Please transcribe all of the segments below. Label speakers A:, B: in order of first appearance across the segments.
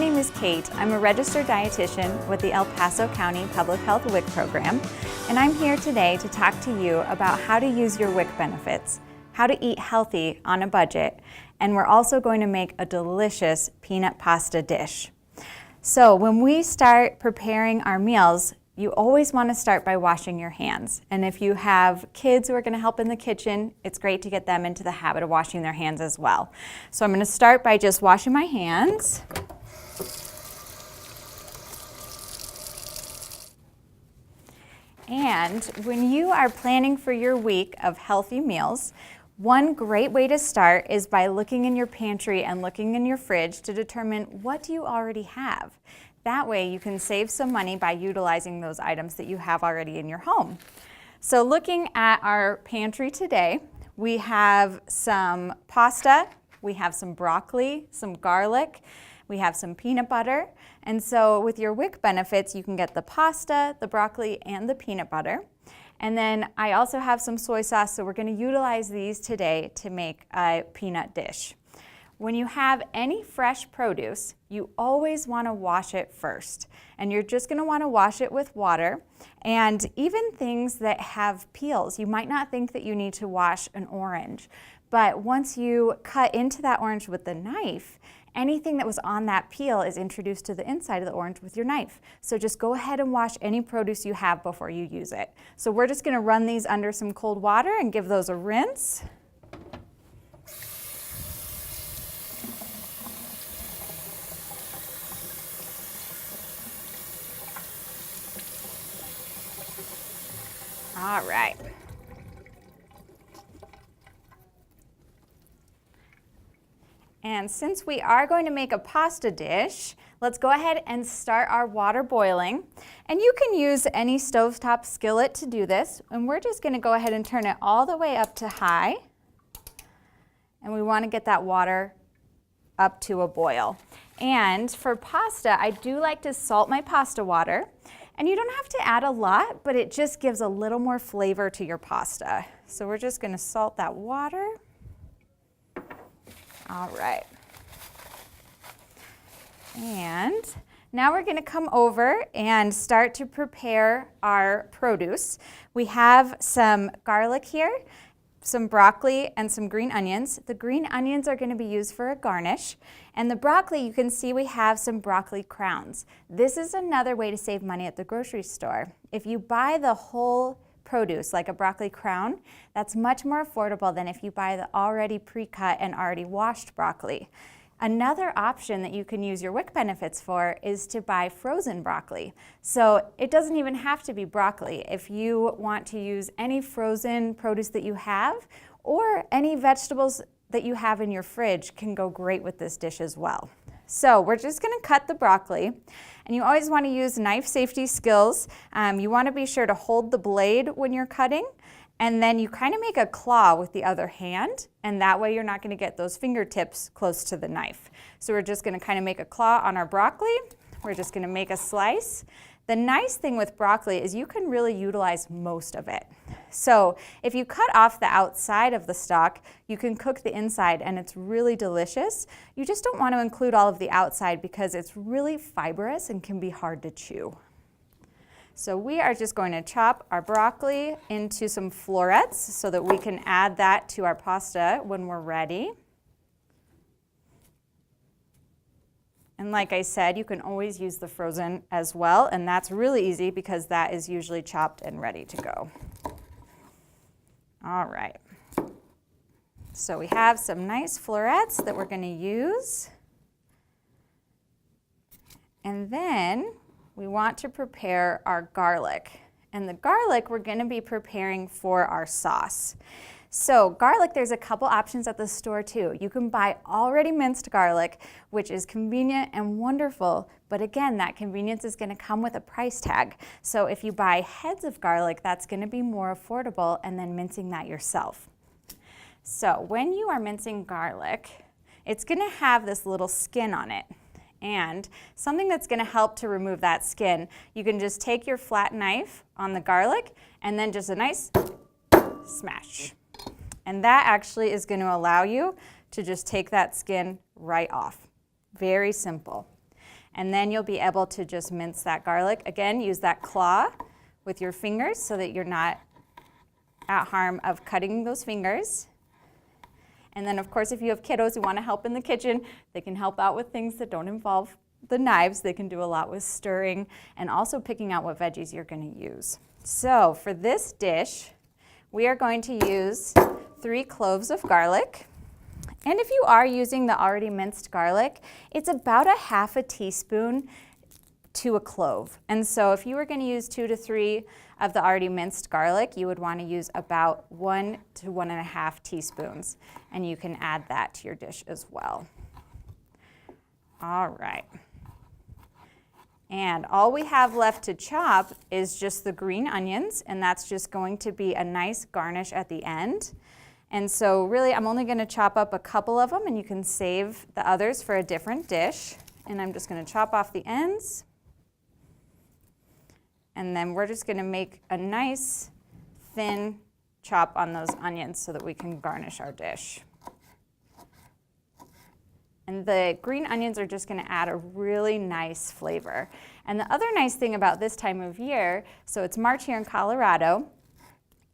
A: name is Kate. I'm a registered dietitian with the El Paso County Public Health WIC program, and I'm here today to talk to you about how to use your WIC benefits, how to eat healthy on a budget, and we're also going to make a delicious peanut pasta dish. So when we start preparing our meals, you always want to start by washing your hands. And if you have kids who are going to help in the kitchen, it's great to get them into the habit of washing their hands as well. So I'm going to start by just washing my hands. And when you are planning for your week of healthy meals, one great way to start is by looking in your pantry and looking in your fridge to determine what do you already have. That way you can save some money by utilizing those items that you have already in your home. So looking at our pantry today, we have some pasta, we have some broccoli, some garlic, we have some peanut butter. And so with your WIC benefits, you can get the pasta, the broccoli, and the peanut butter. And then I also have some soy sauce, so we're going to utilize these today to make a peanut dish. When you have any fresh produce, you always want to wash it first. And you're just going to want to wash it with water. And even things that have peels, you might not think that you need to wash an orange. But once you cut into that orange with the knife, anything that was on that peel is introduced to the inside of the orange with your knife. So just go ahead and wash any produce you have before you use it. So we're just going to run these under some cold water and give those a rinse. All right. And since we are going to make a pasta dish, let's go ahead and start our water boiling. And you can use any stovetop skillet to do this. And we're just going to go ahead and turn it all the way up to high. And we want to get that water up to a boil. And for pasta, I do like to salt my pasta water. And you don't have to add a lot, but it just gives a little more flavor to your pasta. So we're just going to salt that water. All right. And now we're going to come over and start to prepare our produce. We have some garlic here, some broccoli, and some green onions. The green onions are going to be used for a garnish. And the broccoli, you can see we have some broccoli crowns. This is another way to save money at the grocery store. If you buy the whole produce, like a broccoli crown, that's much more affordable than if you buy the already pre-cut and already washed broccoli. Another option that you can use your WIC benefits for is to buy frozen broccoli. So it doesn't even have to be broccoli. If you want to use any frozen produce that you have, or any vegetables that you have in your fridge can go great with this dish as well. So we're just going to cut the broccoli, and you always want to use knife safety skills. You want to be sure to hold the blade when you're cutting, and then you kind of make a claw with the other hand, and that way you're not going to get those fingertips close to the knife. So we're just going to kind of make a claw on our broccoli. We're just going to make a slice. The nice thing with broccoli is you can really utilize most of it. So if you cut off the outside of the stalk, you can cook the inside and it's really delicious. You just don't want to include all of the outside because it's really fibrous and can be hard to chew. So we are just going to chop our broccoli into some florets so that we can add that to our pasta when we're ready. And like I said, you can always use the frozen as well, and that's really easy because that is usually chopped and ready to go. All right. So we have some nice florets that we're going to use. And then we want to prepare our garlic. And the garlic we're going to be preparing for our sauce. So garlic, there's a couple options at the store too. You can buy already minced garlic, which is convenient and wonderful, but again, that convenience is going to come with a price tag. So if you buy heads of garlic, that's going to be more affordable, and then mincing that yourself. So when you are mincing garlic, it's going to have this little skin on it. And something that's going to help to remove that skin, you can just take your flat knife on the garlic and then just a nice smash. And that actually is going to allow you to just take that skin right off. Very simple. And then you'll be able to just mince that garlic. Again, use that claw with your fingers so that you're not at harm of cutting those fingers. And then of course, if you have kiddos who want to help in the kitchen, they can help out with things that don't involve the knives. They can do a lot with stirring and also picking out what veggies you're going to use. So for this dish, we are going to use 3 cloves of garlic. And if you are using the already minced garlic, it's about a half a teaspoon to a clove. And so if you were going to use 2 to 3 of the already minced garlic, you would want to use about 1 to 1.5 teaspoons. And you can add that to your dish as well. All right. And all we have left to chop is just the green onions, and that's just going to be a nice garnish at the end. And so really, I'm only going to chop up a couple of them, and you can save the others for a different dish. And I'm just going to chop off the ends. And then we're just going to make a nice thin chop on those onions so that we can garnish our dish. And the green onions are just going to add a really nice flavor. And the other nice thing about this time of year, so it's March here in Colorado,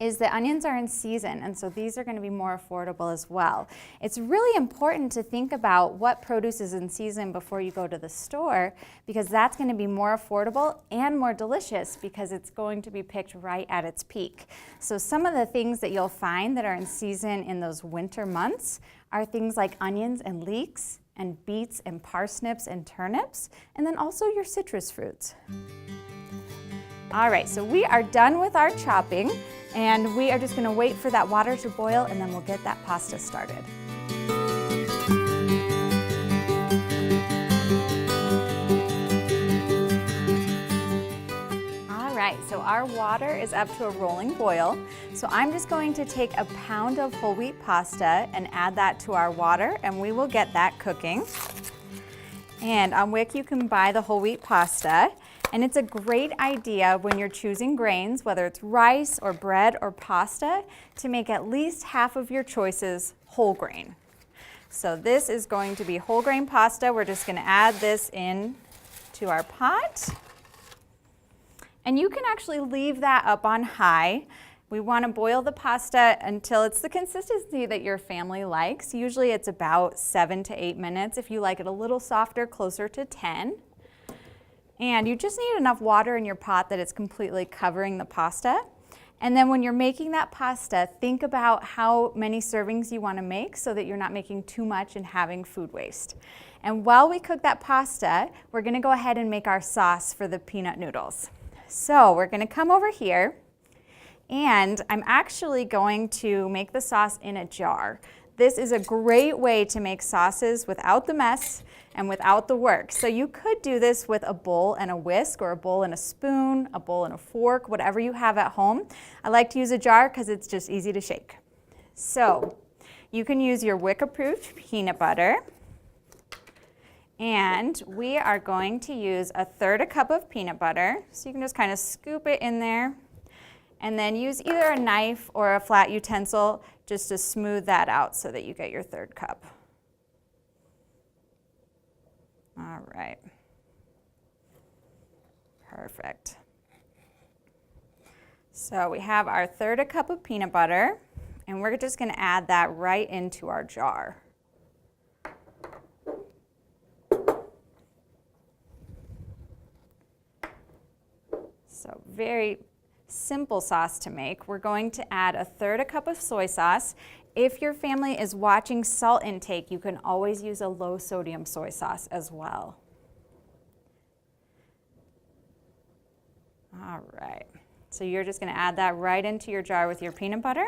A: is that onions are in season, and so these are going to be more affordable as well. It's really important to think about what produce is in season before you go to the store, because that's going to be more affordable and more delicious because it's going to be picked right at its peak. So some of the things that you'll find that are in season in those winter months are things like onions and leeks and beets and parsnips and turnips, and then also your citrus fruits. All right, so we are done with our chopping, and we are just going to wait for that water to boil, and then we'll get that pasta started. All right, so our water is up to a rolling boil. So I'm just going to take a pound of whole wheat pasta and add that to our water, and we will get that cooking. And on WIC, you can buy the whole wheat pasta. And it's a great idea when you're choosing grains, whether it's rice or bread or pasta, to make at least half of your choices whole grain. So this is going to be whole grain pasta. We're just going to add this in to our pot. And you can actually leave that up on high. We want to boil the pasta until it's the consistency that your family likes. Usually it's about 7 to 8 minutes. If you like it a little softer, closer to 10. And you just need enough water in your pot that it's completely covering the pasta. And then when you're making that pasta, think about how many servings you want to make so that you're not making too much and having food waste. And while we cook that pasta, we're going to go ahead and make our sauce for the peanut noodles. So we're going to come over here, and I'm actually going to make the sauce in a jar. This is a great way to make sauces without the mess and without the work. So you could do this with a bowl and a whisk, or a bowl and a spoon, a bowl and a fork, whatever you have at home. I like to use a jar because it's just easy to shake. So you can use your WIC-approved peanut butter. And we are going to use 1/3 cup of peanut butter. So you can just kind of scoop it in there. And then use either a knife or a flat utensil just to smooth that out so that you get your 1/3 cup. All right. Perfect. So we have our 1/3 cup of peanut butter, and we're just going to add that right into our jar. So very simple sauce to make. We're going to add 1/3 cup of soy sauce. If your family is watching salt intake, you can always use a low sodium soy sauce as well. All right, so you're just going to add that right into your jar with your peanut butter.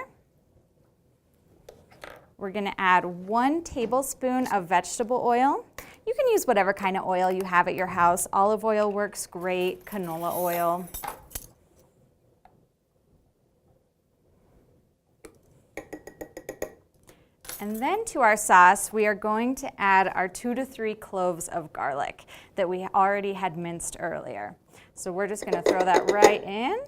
A: We're going to add 1 tablespoon of vegetable oil. You can use whatever kind of oil you have at your house. Olive oil works great, canola oil. And then to our sauce, we are going to add our 2 to 3 cloves of garlic that we already had minced earlier. So we're just going to throw that right in.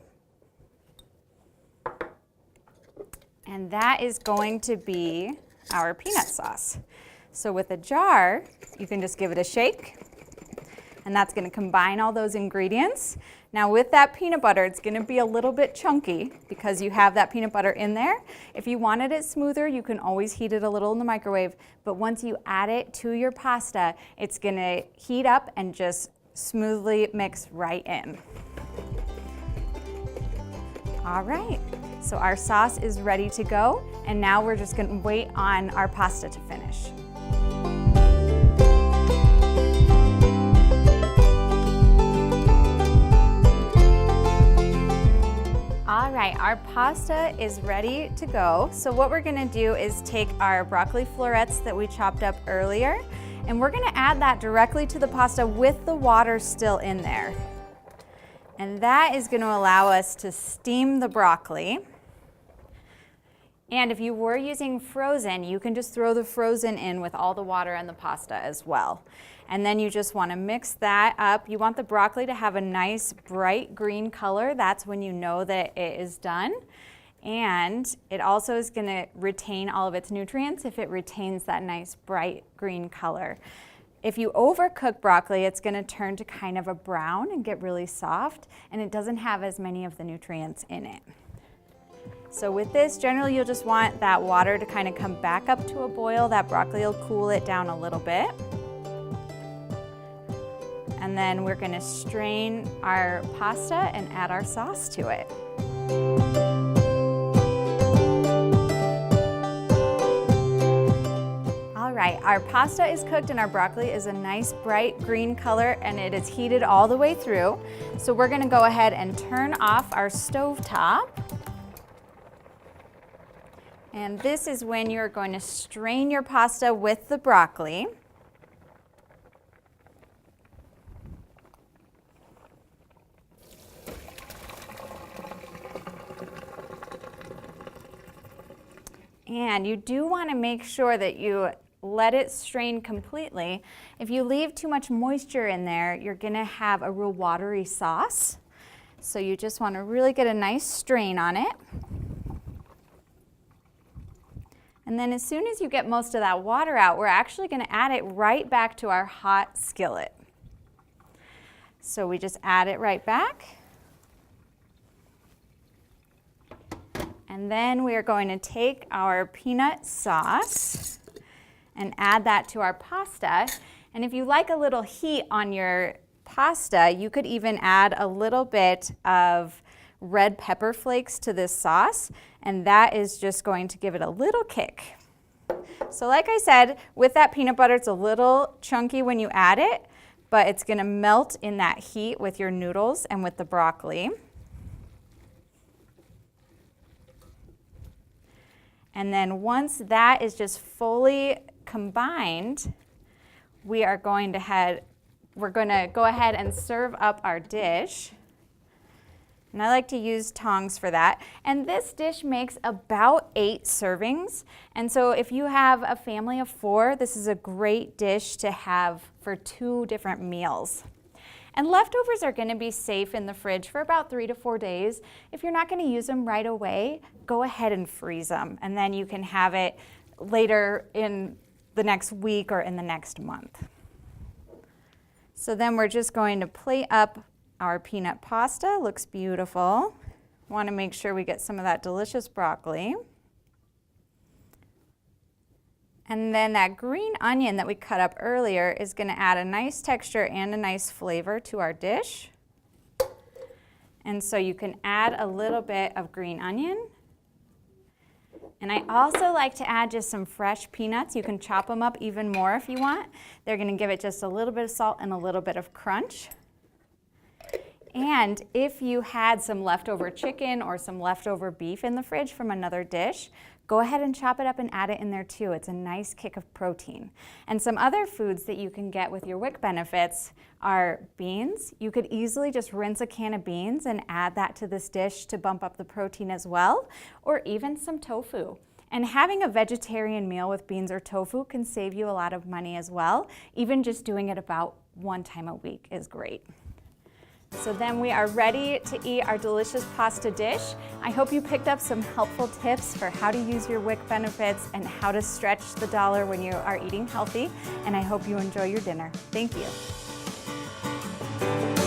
A: And that is going to be our peanut sauce. So with a jar, you can just give it a shake. And that's going to combine all those ingredients. Now with that peanut butter, it's going to be a little bit chunky because you have that peanut butter in there. If you wanted it smoother, you can always heat it a little in the microwave, but once you add it to your pasta, it's going to heat up and just smoothly mix right in. All right, so our sauce is ready to go, and now we're just going to wait on our pasta to finish. All right, our pasta is ready to go. So what we're gonna do is take our broccoli florets that we chopped up earlier, and we're gonna add that directly to the pasta with the water still in there. And that is gonna allow us to steam the broccoli. And if you were using frozen, you can just throw the frozen in with all the water and the pasta as well. And then you just want to mix that up. You want the broccoli to have a nice bright green color. That's when you know that it is done. And it also is going to retain all of its nutrients if it retains that nice bright green color. If you overcook broccoli, it's going to turn to kind of a brown and get really soft, and it doesn't have as many of the nutrients in it. So with this, generally you'll just want that water to kind of come back up to a boil. That broccoli will cool it down a little bit. And then we're going to strain our pasta and add our sauce to it. All right, our pasta is cooked and our broccoli is a nice bright green color, and it is heated all the way through. So we're going to go ahead and turn off our stovetop. And this is when you're going to strain your pasta with the broccoli. And you do want to make sure that you let it strain completely. If you leave too much moisture in there, you're going to have a real watery sauce. So you just want to really get a nice strain on it. And then as soon as you get most of that water out, we're actually going to add it right back to our hot skillet. So we just add it right back. And then we are going to take our peanut sauce and add that to our pasta. And if you like a little heat on your pasta, you could even add a little bit of red pepper flakes to this sauce, and that is just going to give it a little kick. So like I said, with that peanut butter, it's a little chunky when you add it, but it's going to melt in that heat with your noodles and with the broccoli. And then once that is just fully combined, we're going to go ahead and serve up our dish. And I like to use tongs for that. And this dish makes about 8 servings. And so if you have a family of 4, this is a great dish to have for 2 different meals. And leftovers are going to be safe in the fridge for about 3 to 4 days. If you're not going to use them right away, go ahead and freeze them. And then you can have it later in the next week or in the next month. So then we're just going to plate up our peanut pasta. Looks beautiful. Want to make sure we get some of that delicious broccoli. And then that green onion that we cut up earlier is going to add a nice texture and a nice flavor to our dish. And so you can add a little bit of green onion. And I also like to add just some fresh peanuts. You can chop them up even more if you want. They're going to give it just a little bit of salt and a little bit of crunch. And if you had some leftover chicken or some leftover beef in the fridge from another dish, go ahead and chop it up and add it in there too. It's a nice kick of protein. And some other foods that you can get with your WIC benefits are beans. You could easily just rinse a can of beans and add that to this dish to bump up the protein as well, or even some tofu. And having a vegetarian meal with beans or tofu can save you a lot of money as well. Even just doing it about 1 time a week is great. So then we are ready to eat our delicious pasta dish. I hope you picked up some helpful tips for how to use your WIC benefits and how to stretch the dollar when you are eating healthy. And I hope you enjoy your dinner. Thank you. you.